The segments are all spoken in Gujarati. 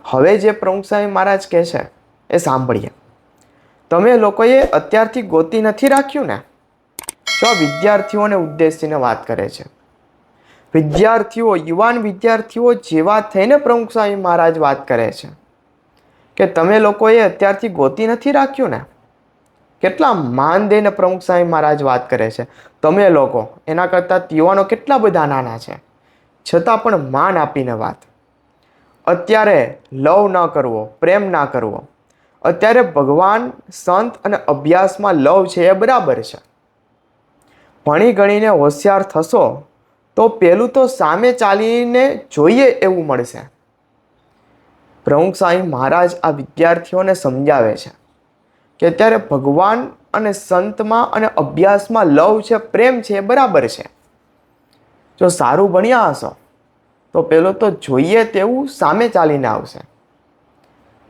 હવે જે પ્રમુખ સ્વામી મહારાજ કહે છે એ સાંભળીએ. તમે લોકોએ અત્યારથી ગોતી નથી રાખ્યું ને? જો વિદ્યાર્થીઓને ઉદ્દેશીને વાત કરે છે. વિદ્યાર્થીઓ, યુવાન વિદ્યાર્થીઓ જેવા થઈને પ્રમુખ સ્વામી મહારાજ વાત કરે છે કે તમે લોકોએ અત્યારથી ગોતી નથી રાખ્યું ને? કેટલા માન દઈને પ્રમુખ સ્વામી મહારાજ વાત કરે છે. તમે લોકો એના કરતાં યુવાનો કેટલા બધા નાના છે, છતાં પણ માન આપીને વાત. અત્યારે લવ ન કરવો, પ્રેમ ના કરવો. અત્યારે ભગવાન, સંત અને અભ્યાસમાં લવ છે એ બરાબર છે. ભણી ગણીને હોશિયાર થશો તો પેલું તો સામે ચાલીને જોઈએ એવું મળશે. પ્રમુખ સ્વામી મહારાજ આ વિદ્યાર્થીઓને સમજાવે છે કે અત્યારે ભગવાન અને સંતમાં અને અભ્યાસમાં લવ છે, પ્રેમ છે એ બરાબર છે. જો સારું ભણ્યા હશો તો પેલો તો જોઈએ તેવું સામે ચાલીને આવશે.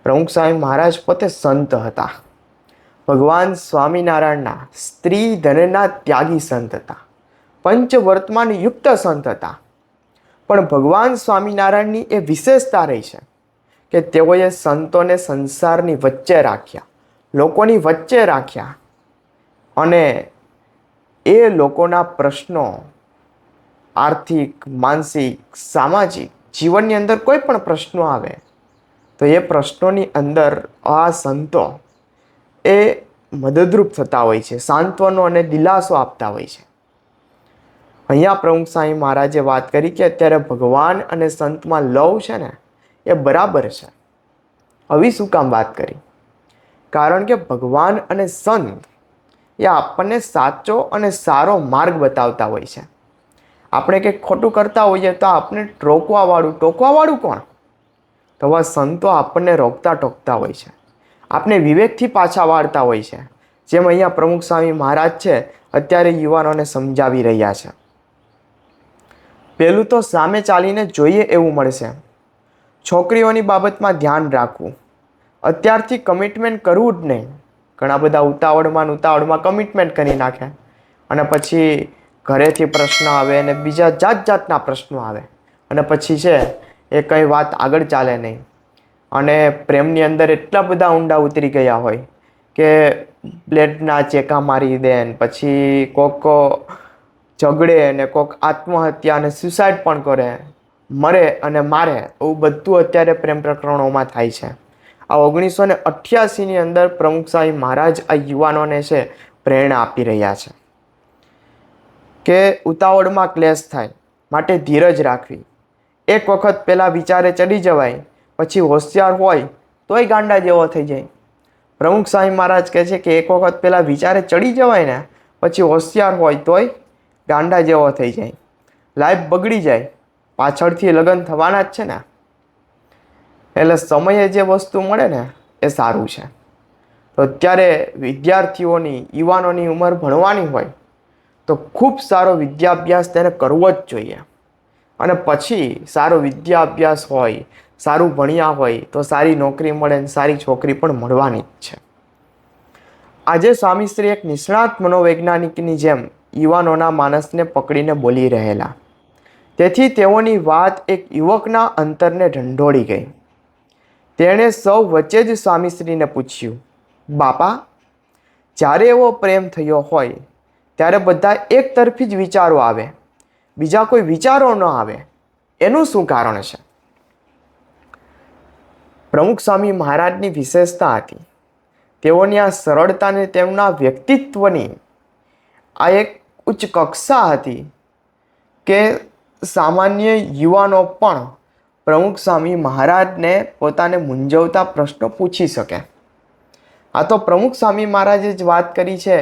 પ્રમુખ સ્વામી મહારાજ પોતે સંત હતા. ભગવાન સ્વામિનારાયણના સ્ત્રી ધનના ત્યાગી સંત હતા. પંચવર્તમાન યુક્ત સંત હતા. પણ ભગવાન સ્વામિનારાયણની એ વિશેષતા રહી છે કે તેઓએ સંતોને સંસારની વચ્ચે રાખ્યા, લોકોની વચ્ચે રાખ્યા, અને એ લોકોના પ્રશ્નો, આર્થિક, માનસિક, સામાજિક જીવનની અંદર કોઈ પણ પ્રશ્નો આવે તો એ પ્રશ્નોની અંદર આ સંતો એ મદદરૂપ થતા હોય છે, સાંત્વનો અને દિલાસો આપતા હોય છે. અહીંયા પ્રમુખ સ્વામી મહારાજે વાત કરી કે અત્યારે ભગવાન અને સંતમાં લવ છે ને એ બરાબર છે. આવી શું કામ વાત કરી? કારણ કે ભગવાન અને સંત એ આપણને સાચો અને સારો માર્ગ બતાવતા હોય છે. આપણે કંઈક ખોટું કરતા હોઈએ તો આપણે ટોકવાવાળું કોણ? તો આ સંતો આપણને રોકતા ટોકતા હોય છે, આપણે વિવેકથી પાછા વાળતા હોય છે. જેમ અહીંયા પ્રમુખ સ્વામી મહારાજ છે અત્યારે યુવાનોને સમજાવી રહ્યા છે. પહેલું તો સામે ચાલીને જોઈએ એવું મળશે. છોકરીઓની બાબતમાં ધ્યાન રાખવું. અત્યારથી કમિટમેન્ટ કરવું જ નહીં. ઘણા બધા ઉતાવળમાં કમિટમેન્ટ કરી નાખે અને પછી ઘરેથી પ્રશ્ન આવે અને બીજા જાતના પ્રશ્નો આવે અને પછી છે એ કંઈ વાત આગળ ચાલે નહીં. અને પ્રેમની અંદર એટલા બધા ઊંડા ઉતરી ગયા હોય કે બ્લેડના ચેકા મારી દે, પછી કોક ઝઘડે અને કોક આત્મહત્યા અને સુસાઇડ પણ કરે, મરે અને મારે. એવું બધું અત્યારે પ્રેમ પ્રકરણોમાં થાય છે. આ 1988ની અંદર પ્રમુખ સ્વામી મહારાજ આ યુવાનોને છે પ્રેરણા આપી રહ્યા છે કે ઉતાવળમાં ક્લેશ થાય, માટે ધીરજ રાખવી. એક વખત પહેલાં વિચારે ચડી જવાય, પછી હોશિયાર હોય તોય ગાંડા જેવો થઈ જાય. પ્રમુખ સ્વામી મહારાજ કહે છે કે એક વખત પહેલાં વિચારે ચડી જવાય ને પછી હોશિયાર હોય તોય ગાંડા જેવો થઈ જાય. લાઈફ બગડી જાય, પાછળથી લગ્ન થવાના જ છે ને. એટલે સમયે જે વસ્તુ મળે ને એ સારું છે. તો અત્યારે વિદ્યાર્થીઓની, યુવાનોની ઉંમર ભણવાની હોય તો ખૂબ સારો વિદ્યાભ્યાસ તેને કરવો જ જોઈએ. અને પછી સારો વિદ્યાભ્યાસ હોય, સારું ભણ્યા હોય તો સારી નોકરી મળે અને સારી છોકરી પણ મળવાની જ છે. આજે સ્વામીશ્રી એક નિષ્ણાત મનોવૈજ્ઞાનિકની જેમ યુવાનોના માનસને પકડીને બોલી રહેલા. તેથી તેઓની વાત એક યુવકના અંતરને ઢંઢોળી ગઈ. તેણે સૌ વચ્ચે જ સ્વામીશ્રીને પૂછ્યું, બાપા, જ્યારે એવો પ્રેમ થયો હોય ત્યારે બધા એક તરફી જ વિચારો આવે, બીજા કોઈ વિચારો ન આવે, એનું શું કારણ છે? પ્રમુખ સ્વામી મહારાજની વિશેષતા હતી તેઓની આ સરળતાને તેમના વ્યક્તિત્વની આ એક ઉચ્ચ કક્ષા હતી કે સામાન્ય યુવાનો પણ પ્રમુખ સ્વામી મહારાજને પોતાને મૂંઝવતા પ્રશ્નો પૂછી શકે. આ તો પ્રમુખ સ્વામી મહારાજે જ વાત કરી છે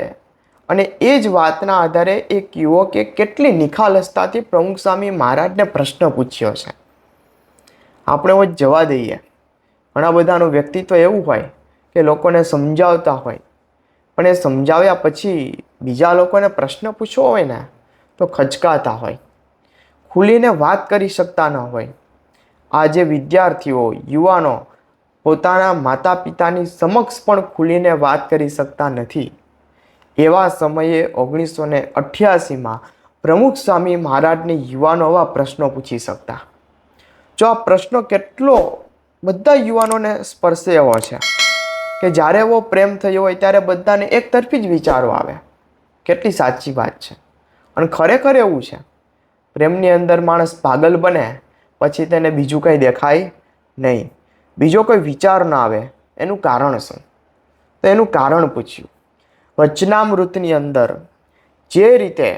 અને એ જ વાતના આધારે એક યુવકે કેટલી નિખાલસતાથી પ્રમુખ સ્વામી મહારાજને પ્રશ્ન પૂછ્યો છે. આપણે જ જવા દઈએ. ઘણા બધાનું વ્યક્તિત્વ એવું હોય કે લોકોને સમજાવતા હોય, પણ એ સમજાવ્યા પછી બીજા લોકોને પ્રશ્ન પૂછવો હોય ને તો ખચકાતા હોય, ખુલીને વાત કરી શકતા ન હોય. આજે વિદ્યાર્થીઓ, યુવાનો પોતાના માતા પિતાની સમક્ષ પણ ખુલીને વાત કરી શકતા નથી. એવા સમયે 1988માં પ્રમુખ સ્વામી મહારાજને યુવાનો આવા પ્રશ્નો પૂછી શકતા. જો આ પ્રશ્નો કેટલો બધા યુવાનોને સ્પર્શે એવો છે કે જ્યારે એવો પ્રેમ થયો હોય ત્યારે બધાને એક તરફી જ વિચારો આવે. કેટલી સાચી વાત છે. અને ખરેખર એવું છે. પ્રેમની અંદર માણસ પાગલ બને પછી તેને બીજું કંઈ દેખાય નહીં, બીજો કોઈ વિચાર ના આવે. એનું કારણ શું? તો એનું કારણ પૂછ્યું. વચનામૃતની અંદર જે રીતે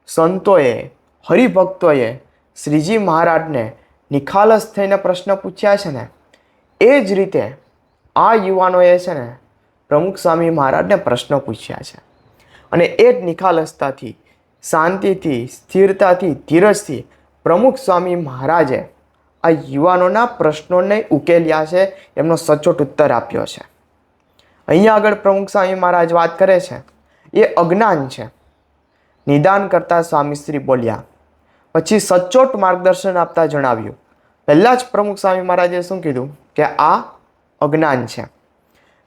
સંતોએ, હરિભક્તોએ શ્રીજી મહારાજને નિખાલસ થઈને પ્રશ્ન પૂછ્યા છે ને, એ જ રીતે આ યુવાનોએ છે ને પ્રમુખ સ્વામી મહારાજને પ્રશ્નો પૂછ્યા છે. અને એ જ નિખાલસતાથી, શાંતિથી, સ્થિરતાથી, ધીરજથી પ્રમુખ સ્વામી મહારાજે આ યુવાનોના પ્રશ્નોને ઉકેલ્યા છે, એમનો સચોટ ઉત્તર આપ્યો છે. અહીંયા આગળ પ્રમુખ સ્વામી મહારાજ વાત કરે છે એ અજ્ઞાન છે. નિદાન કરતા સ્વામીશ્રી બોલ્યા, પછી સચોટ માર્ગદર્શન આપતા જણાવ્યું. પહેલાં જ પ્રમુખ સ્વામી મહારાજે શું કીધું કે આ અજ્ઞાન છે.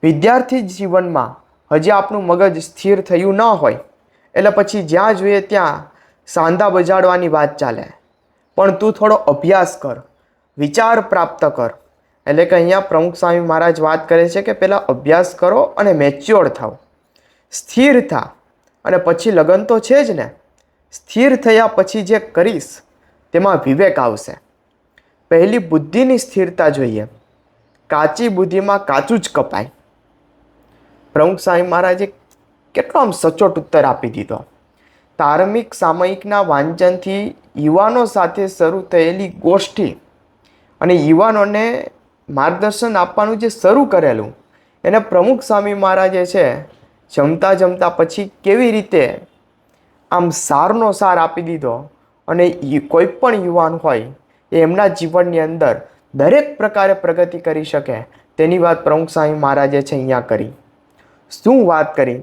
વિદ્યાર્થી જીવનમાં હજી આપણું મગજ સ્થિર થયું ન હોય એટલે પછી જ્યાં જોઈએ ત્યાં સાંધા બજાડવાની વાત ચાલે. પણ તું થોડો અભ્યાસ કર, વિચાર પ્રાપ્ત કર. એટલે કે અહીંયા પ્રમુખ સ્વામી મહારાજ વાત કરે છે કે પહેલાં અભ્યાસ કરો અને મેચ્યોર થાવ, સ્થિર થા, અને પછી લગન તો છે જ ને. સ્થિર થયા પછી જે કરીશ તેમાં વિવેક આવશે. પહેલી બુદ્ધિની સ્થિરતા જોઈએ. કાચી બુદ્ધિમાં કાચું જ કપાય. પ્રમુખ સ્વામી મહારાજે કેટલો આમ સચોટ ઉત્તર આપી દીધો. ધાર્મિક સામયિકના વાંચનથી યુવાનો સાથે શરૂ થયેલી ગોષ્ઠી અને યુવાનોને માર્ગદર્શન આપવાનું જે શરૂ કરેલું એને પ્રમુખ સ્વામી મહારાજે છે જમતા જમતા પછી કેવી રીતે આમ સારનો સાર આપી દીધો. અને કોઈ પણ યુવાન હોય એ એમના જીવનની અંદર દરેક પ્રકારે પ્રગતિ કરી શકે તેની વાત પ્રમુખ સ્વામી મહારાજે છે અહીંયા કરી. શું વાત કરી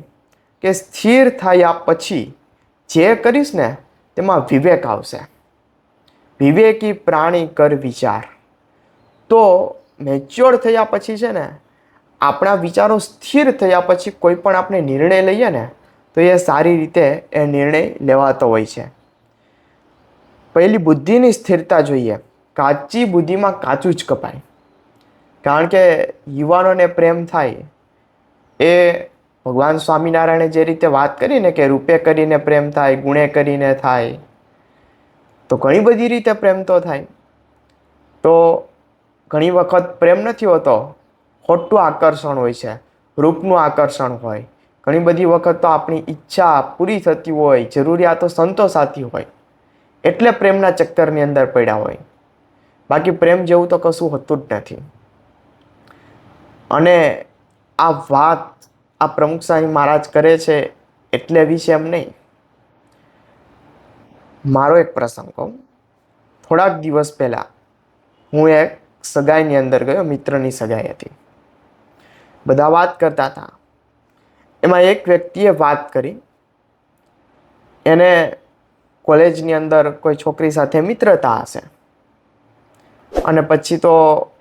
કે સ્થિર થયા પછી જે કરીશ ને તેમાં વિવેક આવશે. વિવેકી પ્રાણી કર વિચાર. તો મેચ્યોર થયા પછી છે ને આપણા વિચારો સ્થિર થયા પછી કોઈ પણ આપણે નિર્ણય લઈએ ને તો એ સારી રીતે એ નિર્ણય લેવાતો હોય છે. પહેલી બુદ્ધિની સ્થિરતા જોઈએ. કાચી બુદ્ધિમાં કાચું જ કપાય. કારણ કે યુવાનોને પ્રેમ થાય એ ભગવાન સ્વામિનારાયણે જે રીતે વાત કરી ને કે રૂપે કરીને પ્રેમ થાય, ગુણે કરીને થાય, તો ઘણી બધી રીતે પ્રેમ તો થાય. તો ઘણી વખત પ્રેમ નથી હોતો, ખોટું આકર્ષણ હોય છે, રૂપનું આકર્ષણ હોય. ઘણી બધી વખત તો આપણી ઈચ્છા પૂરી થતી હોય, જરૂરિયાતો સંતોષાતી હોય, એટલે પ્રેમના ચક્કરની અંદર પડ્યા હોય. બાકી પ્રેમ જેવું તો કશું હોતું જ નથી. અને આ વાત આ પ્રમુખ સ્વામી મહારાજ કરે છે એટલે વિશે એમ નહીં. મારો એક પ્રસંગ કહું. થોડાક દિવસ પહેલાં હું એક સગાઈની અંદર ગયો. મિત્રની સગાઈ હતી. બધા વાત કરતા હતા. એમાં એક વ્યક્તિએ વાત કરી, એને કોલેજની અંદર કોઈ છોકરી સાથે મિત્રતા હશે અને પછી તો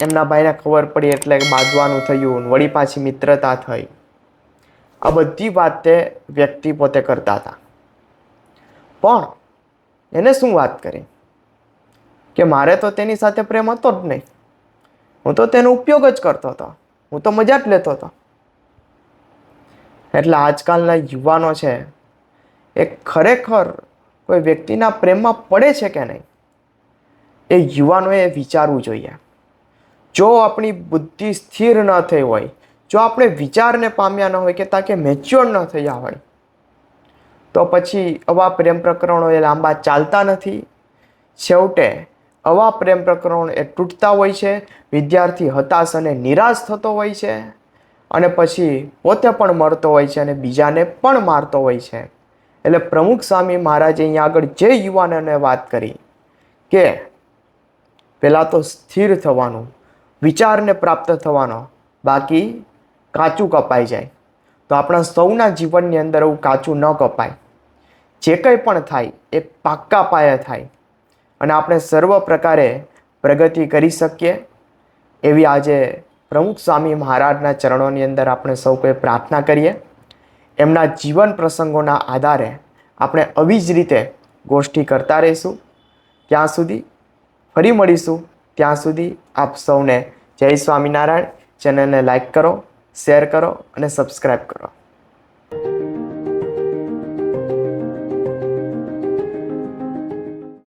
એમના ભાઈને ખબર પડી એટલે બાંધવાનું થયું, વળી પાછી મિત્રતા થઈ. આ બધી વાત તે વ્યક્તિ પોતે કરતા હતા. પણ એને શું વાત કરી કે મારે તો તેની સાથે પ્રેમ હતો જ નહીં, હું તો તેનો ઉપયોગ જ કરતો હતો, હું તો મજા જ લેતો હતો. એટલે આજકાલના યુવાનો છે એ ખરેખર કોઈ વ્યક્તિના પ્રેમમાં પડે છે કે નહીં એ યુવાનોએ વિચારવું જોઈએ. જો આપણી બુદ્ધિ સ્થિર ન થઈ હોય, જો આપણે વિચારને પામ્યા ન હોય કે તાકે મેચ્યોર ન થયા હોય, તો પછી આવા પ્રેમ પ્રકરણો એ લાંબા ચાલતા નથી. છેવટે આવા પ્રેમ પ્રકરણો એ તૂટતા હોય છે. વિદ્યાર્થી હતાશ અને નિરાશ થતો હોય છે અને પછી પોતે પણ મરતો હોય છે અને બીજાને પણ મારતો હોય છે. એટલે પ્રમુખ સ્વામી મહારાજે અહીંયા આગળ જે યુવાનોને વાત કરી કે પહેલાં તો સ્થિર થવાનું, વિચારને પ્રાપ્ત થવાનો, બાકી કાચું કપાઈ જાય. તો આપણા સૌના જીવનની અંદર એવું કાચું ન કપાય. જે કંઈ પણ થાય એ પાક્કા પાયે થાય અને આપણે સર્વ પ્રકારે પ્રગતિ કરી શકીએ એવી આજે પ્રમુખ સ્વામી મહારાજના ચરણોની અંદર આપણે સૌ કોઈ પ્રાર્થના કરીએ. એમના જીવન પ્રસંગોના આધારે આપણે આવી જ રીતે ગોષ્ઠી કરતા રહીશું. ત્યાં સુધી ફરી મળીશું. ત્યાં સુધી આપ સૌને જય સ્વામિનારાયણ. ચેનલને લાઈક કરો, શેર કરો અને સબસ્ક્રાઈબ કરો.